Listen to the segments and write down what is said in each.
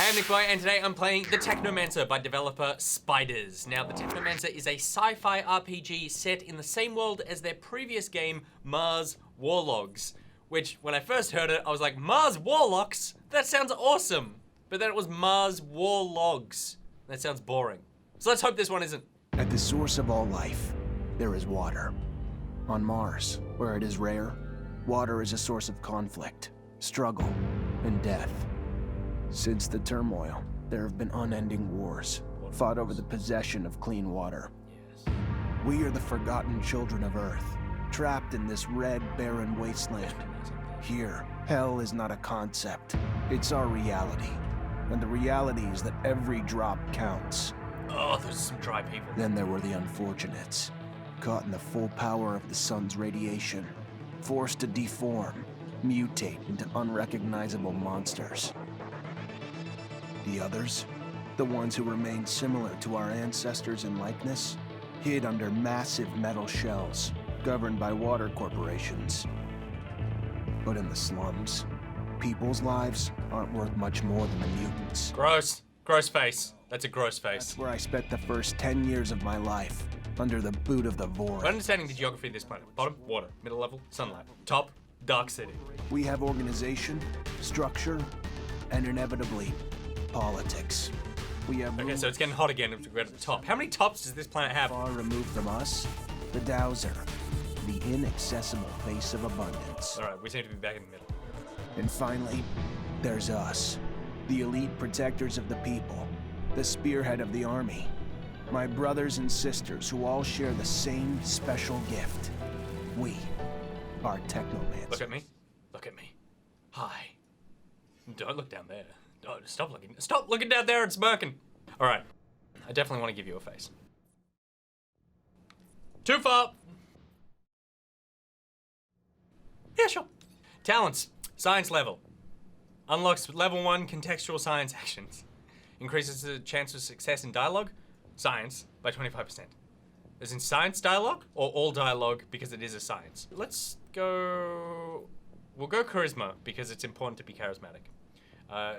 I'm NichBoy, and today I'm playing the Technomancer by developer Spiders. Now, the Technomancer is a sci-fi RPG set in the same world as their previous game, Mars Warlogs. Which, when I first heard it, I was like, Mars Warlocks? That sounds awesome! But then it was Mars Warlogs. That sounds boring. So let's hope this one isn't. At the source of all life, there is water. On Mars, where it is rare, water is a source of conflict, struggle, and death. Since the turmoil, there have been unending wars, fought over the possession of clean water. We are the forgotten children of Earth, trapped in this red, barren wasteland. Here, hell is not a concept, it's our reality. And the reality is that every drop counts. Oh, there's some dry people. Then there were the unfortunates, caught in the full power of the sun's radiation, forced to deform, mutate into unrecognizable monsters. The others, the ones who remained similar to our ancestors in likeness, hid under massive metal shells, governed by water corporations. But in the slums, people's lives aren't worth much more than the mutants. Gross. Gross face. That's a gross face. That's where I spent the first 10 years of my life, under the boot of the Void. Understanding the geography of this planet. Bottom, water. Middle level, sunlight. Top, dark city. We have organization, structure, and inevitably, politics. We have Okay, so it's getting hot again if we go to the top. How many tops does this planet have? far removed from us, the Dowser, the inaccessible face of abundance. Alright, we seem to be back in the middle. And finally, there's us, the elite protectors of the people, the spearhead of the army, my brothers and sisters who all share the same special gift. We are Technomancer. Look at me. Look at me. Hi. Don't look down there. Don't, stop looking. Stop looking down there and smirking. Alright. I definitely want to give you a face. Too far. Yeah, sure. Talents. Science level. Unlocks level 1 contextual science actions. Increases the chance of success in dialogue, science, by 25%. As in science dialogue, or all dialogue because it is a science? Let's go... We'll go charisma because it's important to be charismatic.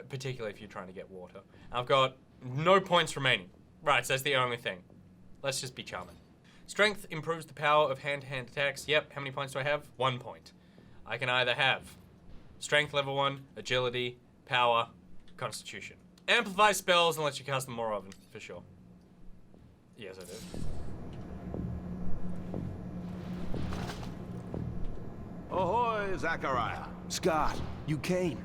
Particularly if you're trying to get water. I've got no points remaining. Right, so that's the only thing. Let's just be charming. Strength improves the power of hand-to-hand attacks. Yep, how many points do I have? 1 point. I can either have strength level 1, agility, power, constitution. Amplify spells and lets you cast them more often, for sure. Yes, I do. Ahoy, Zachariah. Scott, you came.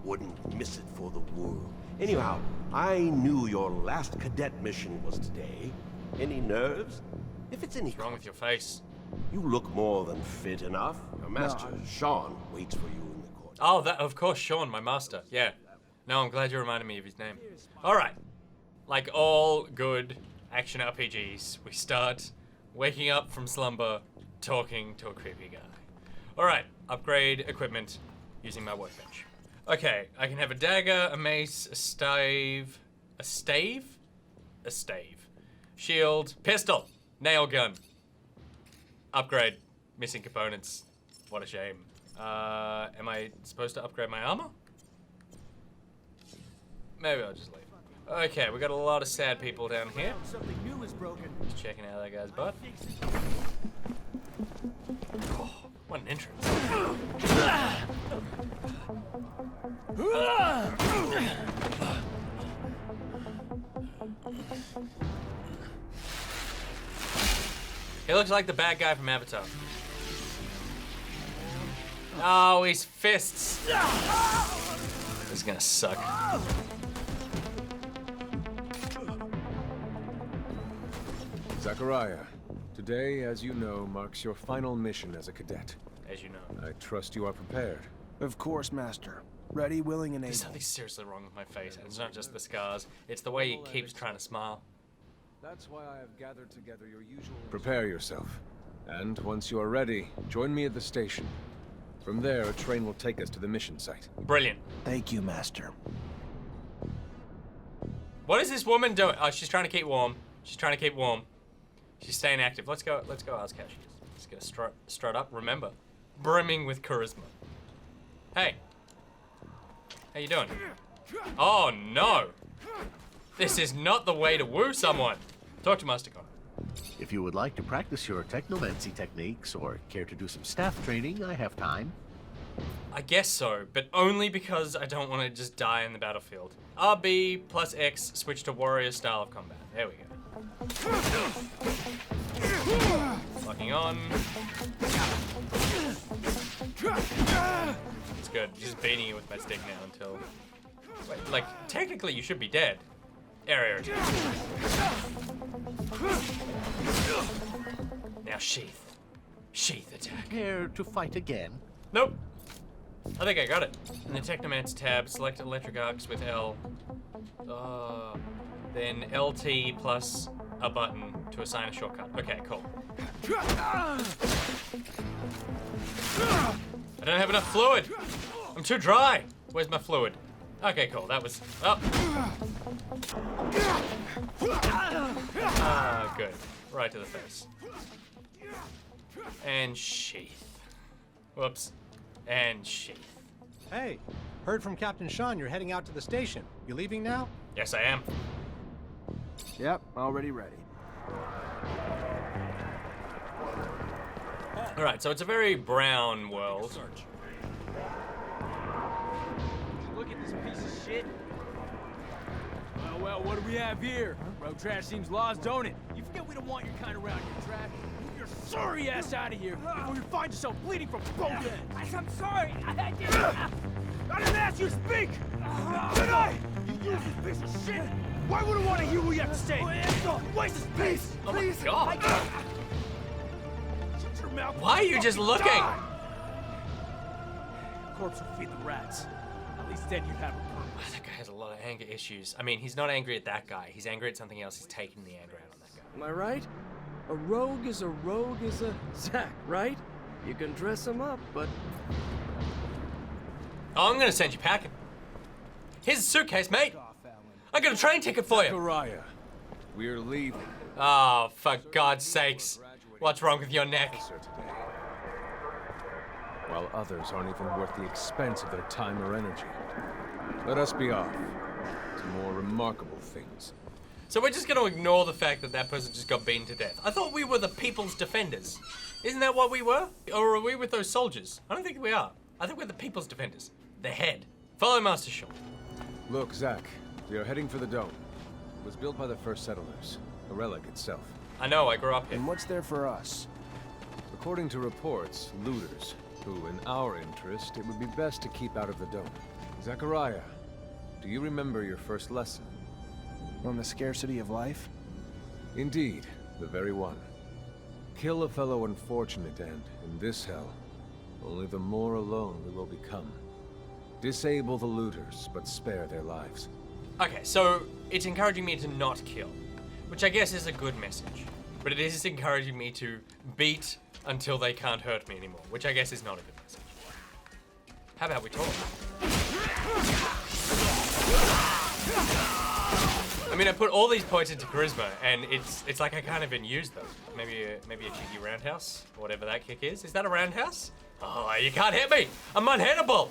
Wouldn't miss it for the world. Anyhow, I knew your last cadet mission was today. Any nerves? If it's any What's wrong with your face? you look more than fit enough. Your master, Sean, waits for you in the court. Oh, that, of course, Sean, my master. Yeah. No, I'm glad you reminded me of his name. Alright. Like all good action RPGs, we start waking up from slumber, talking to a creepy guy. Alright, upgrade equipment using my workbench. Okay, I can have a dagger, a mace, a stave, shield, pistol, nail gun. Upgrade, missing components. What a shame. Am I supposed to upgrade my armor? Maybe I'll just leave. Okay, we got a lot of sad people down here. Something new is broken. Just checking out that guy's butt. Oh, what an entrance. He looks like the bad guy from Avatar. Oh, his fists. This is gonna suck. Zachariah, today, as you know, marks your final mission as a cadet. As you know. I trust you are prepared. Of course, Master. Ready, willing, and There's able. something seriously wrong with my face, and it's not just the scars. It's the way he keeps trying to smile. That's why I have gathered together your usual... Prepare yourself. And once you are ready, join me at the station. From there, a train will take us to the mission site. Brilliant. Thank you, Master. What is this woman doing? Oh, she's trying to keep warm. She's trying to keep warm. She's staying active. Let's go ask how she is. Just gonna strut up. Remember, brimming with charisma. Hey. How you doing? Oh no! This is not the way to woo someone. Talk to Master Connor. If you would like to practice your Technomancy techniques or care to do some staff training, I have time. I guess so, but only because I don't want to just die in the battlefield. RB plus X, switch to warrior style of combat. There we go. Locking on. It's good. Just beating you with my stick now until... Wait, like, technically you should be dead. Area attack. Now sheath. Sheath attack. Care to fight again? Nope. I think I got it. In the Technomancer tab, select electric arcs with L. Then LT plus a button to assign a shortcut. Okay, cool. I don't have enough fluid. I'm too dry. Where's my fluid? Okay, cool. That was... Oh. Ah, good. Right to the face. And sheath. Whoops. And sheath. Hey, heard from Captain Sean you're heading out to the station. You leaving now? Yes, I am. Yep, already ready. Alright, so it's a very brown world. Look at this piece of shit. Well, what do we have here? Road trash seems lost, don't it? You forget we don't want your kind around here, trash. Move your sorry ass out of here before you find yourself bleeding from both ends. I'm sorry. I didn't ask you to speak. Did I? You useless piece of shit. Why would I want to hear what you have to say? Waste his peace. Oh my god. Shut your mouth. Why are you just looking? Die. Corpse will feed the rats. At least then you'd have a purpose. That guy has a lot of anger issues. I mean, he's not angry at that guy. He's angry at something else. He's taking the anger out on that guy. Am I right? A rogue is a Zack, right? You can dress him up, but... Oh, I'm gonna send you packing. Here's a suitcase, mate. I got a train ticket for you. Zachariah, we're leaving. Oh, for God's sakes. What's wrong with your neck? Officer today. While others aren't even worth the expense of their time or energy. Let us be off to more remarkable things. So we're just gonna ignore the fact that that person just got beaten to death. I thought we were the people's defenders. Isn't that what we were? Or are we with those soldiers? I don't think we are. I think we're the people's defenders. The head. Follow Master Sean. Look, Zach, we are heading for the dome. It was built by the first settlers, a relic itself. I know, I grew up here. And what's there for us? According to reports, looters, who in our interest, it would be best to keep out of the dome. Zachariah, do you remember your first lesson? On the scarcity of life? Indeed, the very one. Kill a fellow unfortunate and, in this hell, only the more alone we will become. Disable the looters, but spare their lives. Okay, so it's encouraging me to not kill, which I guess is a good message. But it is encouraging me to beat until they can't hurt me anymore, which I guess is not a good message. How about we talk? I mean, I put all these points into charisma, and it's like I can't even use them. Maybe a cheeky roundhouse, or whatever that kick is. Is that a roundhouse? Oh, you can't hit me! I'm unhittable!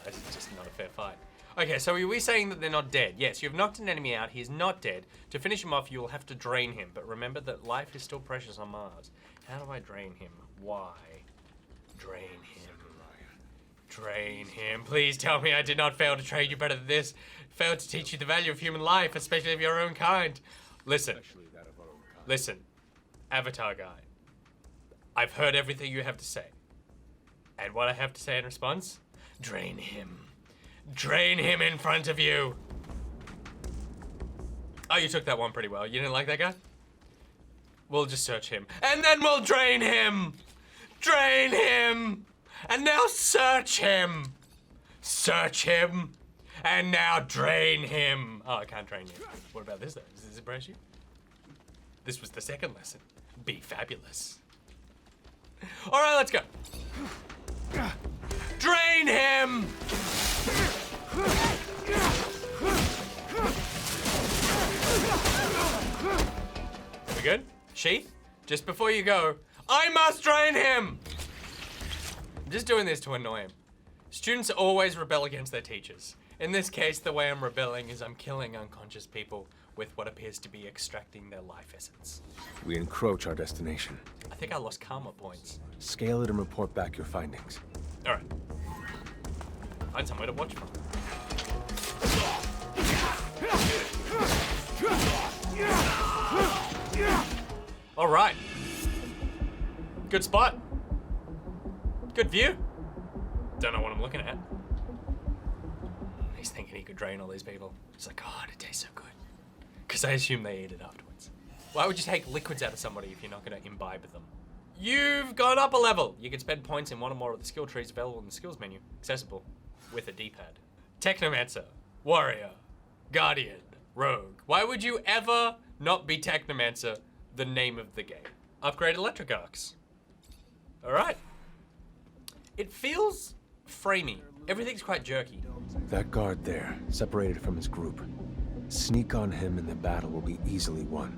This is just not a fair fight. Okay, so are we saying that they're not dead? Yes, you've knocked an enemy out. He is not dead. To finish him off, you'll have to drain him. But remember that life is still precious on Mars. How do I drain him? Why? Drain him. Drain him. Please tell me I did not fail to train you better than this. Failed to teach you the value of human life, especially of your own kind. Listen. Listen. Avatar guy. I've heard everything you have to say. And what I have to say in response? Drain him. Drain him in front of you. Oh, you took that one pretty well. You didn't like that guy? We'll just search him. And then we'll drain him! Drain him! And now search him! Search him! And now drain him! Oh, I can't drain you. What about this though? Does this impress you? This was the second lesson. Be fabulous. Alright, let's go. Drain him! We good? Sheath, just before you go, I must drain him! I'm just doing this to annoy him. Students always rebel against their teachers. In this case, the way I'm rebelling is I'm killing unconscious people with what appears to be extracting their life essence. We encroach our destination. I think I lost karma points. Scale it and report back your findings. All right. Find somewhere to watch from. All right. Good spot. Good view. Don't know what I'm looking at. He's thinking he could drain all these people. He's like, oh, it tastes so good. Because I assume they eat it afterwards. Why would you take liquids out of somebody if you're not going to imbibe them? You've gone up a level. You can spend points in one or more of the skill trees available in the skills menu. Accessible with a D-pad. Technomancer, Warrior, Guardian, Rogue. Why would you ever not be Technomancer, the name of the game? Upgrade electric arcs. All right. It feels framey. Everything's quite jerky. That guard there, separated from his group. Sneak on him and the battle will be easily won.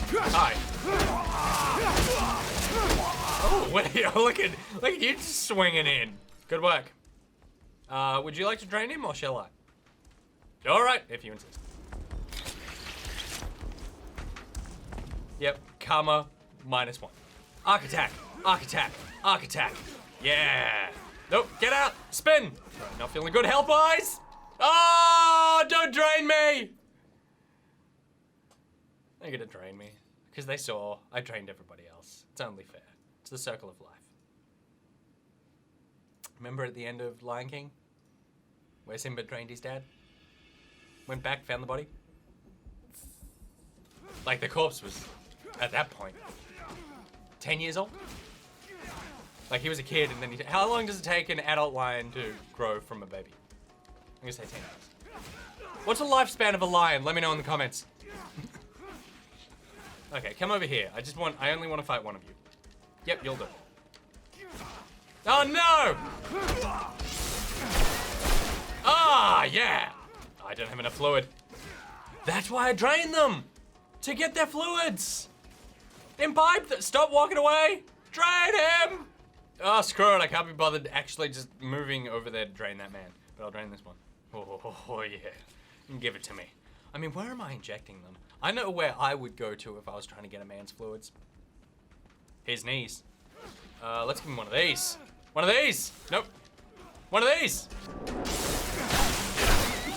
Hi. Oh, wait, look at you swinging in. Good work. Would you like to drain him or shall I? All right, if you insist. Yep, karma -1. Arc attack, arc attack, arc attack. Yeah. Nope, get out, spin. Right, not feeling good health-wise. Oh, don't drain me. They're gonna drain me. Because they saw I drained everybody else. It's only fair. It's the circle of life. Remember at the end of Lion King? Where Simba drained his dad? Went back, found the body? Like the corpse was, at that point, 10 years old? Like he was a kid and then he... How long does it take an adult lion to grow from a baby? I'm gonna say 10 years. What's the lifespan of a lion? Let me know in the comments. Okay, come over here. I only want to fight one of you. Yep, you'll do it. Oh no! Ah, yeah! I don't have enough fluid. That's why I drain them! To get their fluids! Imbibe them! Stop walking away! Drain him! Oh, screw it. I can't be bothered actually just moving over there to drain that man. But I'll drain this one. Oh yeah. Give it to me. I mean, where am I injecting them? I know where I would go to if I was trying to get a man's fluids. His knees. Let's give him one of these. One of these! Nope. One of these!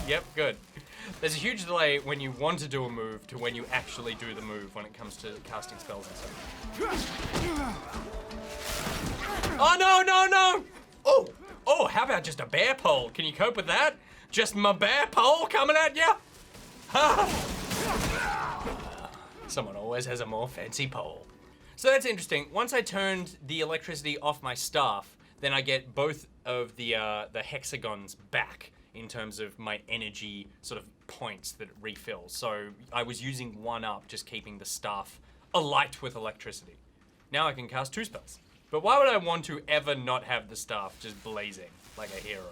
Yep, good. There's a huge delay when you want to do a move to when you actually do the move when it comes to casting spells and stuff. Oh, no, no, no! Oh, how about just a bear pole? Can you cope with that? Just my bear pole coming at ya? Someone always has a more fancy pole. So that's interesting. Once I turned the electricity off my staff, then I get both of the hexagons back in terms of my energy sort of points that it refills. So I was using one up, just keeping the staff alight with electricity. Now I can cast 2 spells. But why would I want to ever not have the staff just blazing like a hero?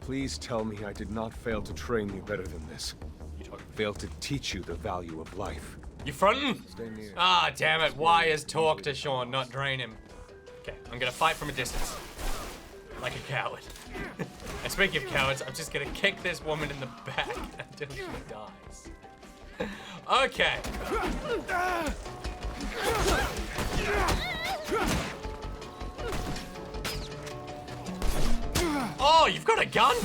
Please tell me I did not fail to train you better than this. You talking? Failed to teach you the value of life. You frontin'? Stay near. Ah, damn it. Why is talk to Sean, not drain him? Okay, I'm gonna fight from a distance. Like a coward. And speaking of cowards, I'm just gonna kick this woman in the back until she dies. Okay. Oh, you've got a gun?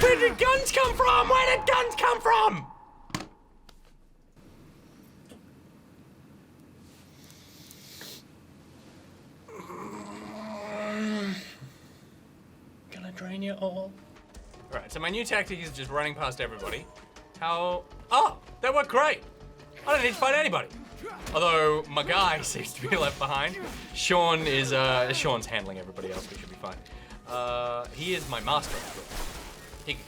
Where did guns come from? Where did guns come from? Gonna drain you all. Alright, so my new tactic is just running past everybody. How... Oh, that worked great. I don't need to fight anybody. Although my guy seems to be left behind. Sean is, Sean's handling everybody else. We should be fine. He is my master.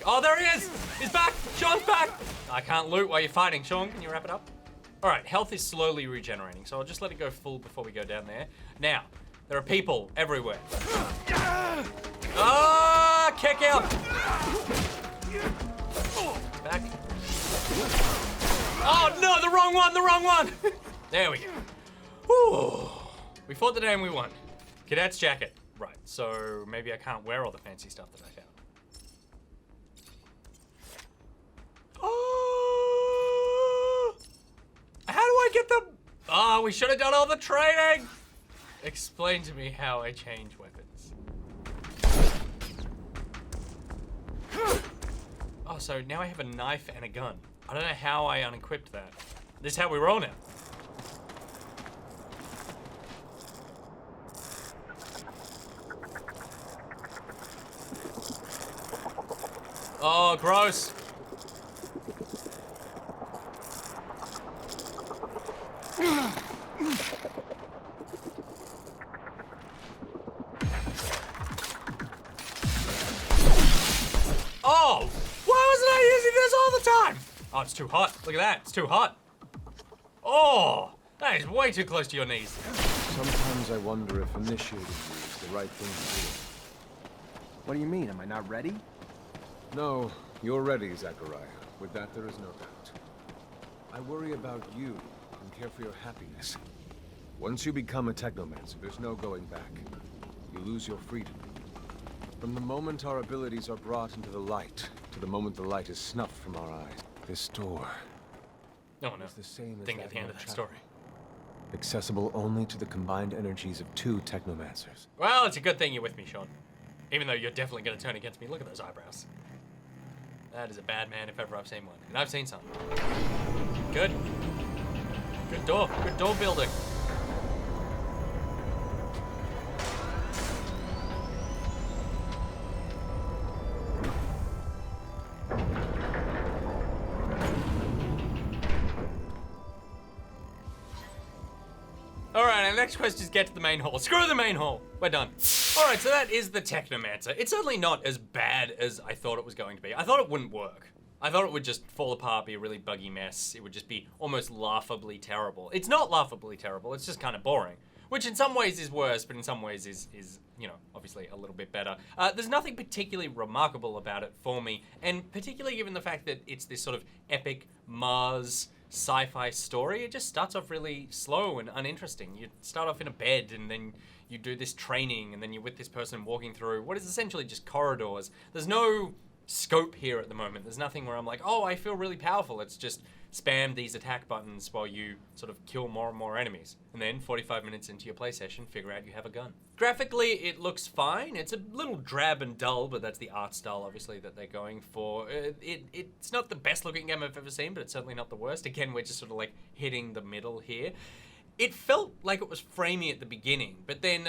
Oh, there he is! He's back! Sean's back! I can't loot while you're fighting. Sean, can you wrap it up? Alright, health is slowly regenerating, so I'll just let it go full before we go down there. Now, there are people everywhere. Ah, kick out! Back. Oh no, the wrong one, the wrong one! There we go. Whew. We fought the day and we won. Cadet's jacket. Right, so maybe I can't wear all the fancy stuff that I found. Oh! How do I get them? Oh, we should have done all the training! Explain to me how I change weapons. Oh, so now I have a knife and a gun. I don't know how I unequipped that. This is how we roll now. Oh, gross. Oh, why wasn't I using this all the time? Oh, it's too hot. Look at that, it's too hot. Oh, that is way too close to your knees. Sometimes I wonder if initiating you is the right thing to What do you mean? Am I not ready? do. No, you're ready, Zachariah. With that, there is no doubt. I worry about you and care for your happiness. Once you become a Technomancer, there's no going back. You lose your freedom. From the moment our abilities are brought into the light, to the moment the light is snuffed from our eyes, this door No, is the same as Thing that at the end in of that chapel. story. Accessible only to the combined energies of 2 Technomancers. Well, it's a good thing you're with me, Sean. Even though you're definitely going to turn against me. Look at those eyebrows. That is a bad man if ever I've seen one. And I've seen some. Good. Good door. Good door building. Alright, our next quest is get to the main hall. Screw the main hall. We're done. Alright, so that is the Technomancer. It's certainly not as bad as I thought it was going to be. I thought it wouldn't work. I thought it would just fall apart, be a really buggy mess. It would just be almost laughably terrible. It's not laughably terrible, it's just kind of boring. Which in some ways is worse, but in some ways is you know, obviously a little bit better. There's nothing particularly remarkable about it for me, and particularly given the fact that it's this sort of epic Mars sci-fi story, it just starts off really slow and uninteresting. You start off in a bed, and then you do this training, and then you're with this person walking through what is essentially just corridors. There's no scope here at the moment. There's nothing where I'm like, oh, I feel really powerful. It's just spam these attack buttons while you sort of kill more and more enemies. And then 45 minutes into your play session, figure out you have a gun. Graphically, it looks fine. It's a little drab and dull, but that's the art style, obviously, that they're going for. It's not the best looking game I've ever seen, but it's certainly not the worst. Again, we're just sort of like hitting the middle here. It felt like it was framey at the beginning, but then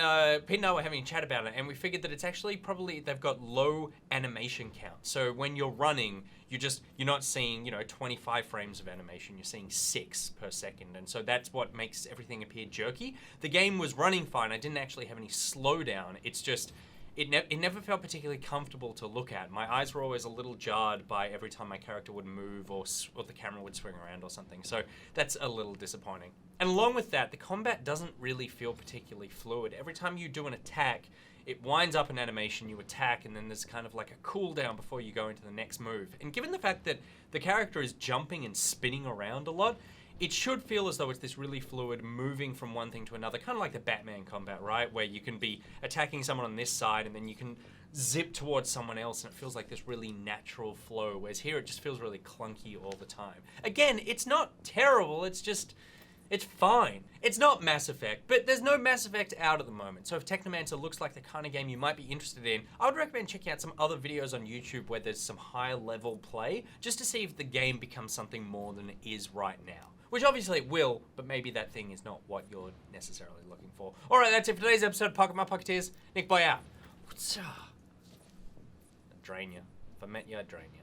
Pete and I were having a chat about it, and we figured that it's actually probably, they've got low animation count. So when you're running, you're not seeing, 25 frames of animation, you're seeing 6 per second, and so that's what makes everything appear jerky. The game was running fine, I didn't actually have any slowdown, it's just, it never felt particularly comfortable to look at. My eyes were always a little jarred by every time my character would move or the camera would swing around or something. So that's a little disappointing. And along with that, the combat doesn't really feel particularly fluid. Every time you do an attack, it winds up an animation, you attack, and then there's kind of like a cooldown before you go into the next move. And given the fact that the character is jumping and spinning around a lot, it should feel as though it's this really fluid, moving from one thing to another, kind of like the Batman combat, right? Where you can be attacking someone on this side and then you can zip towards someone else and it feels like this really natural flow, whereas here it just feels really clunky all the time. Again, it's not terrible, it's fine. It's not Mass Effect, but there's no Mass Effect out at the moment. So if Technomancer looks like the kind of game you might be interested in, I would recommend checking out some other videos on YouTube where there's some high level play, just to see if the game becomes something more than it is right now. Which obviously it will, but maybe that thing is not what you're necessarily looking for. Alright, that's it for today's episode of Pocket My Pocketeers. NichBoy out. Drain ya. If I met you, I'd drain ya.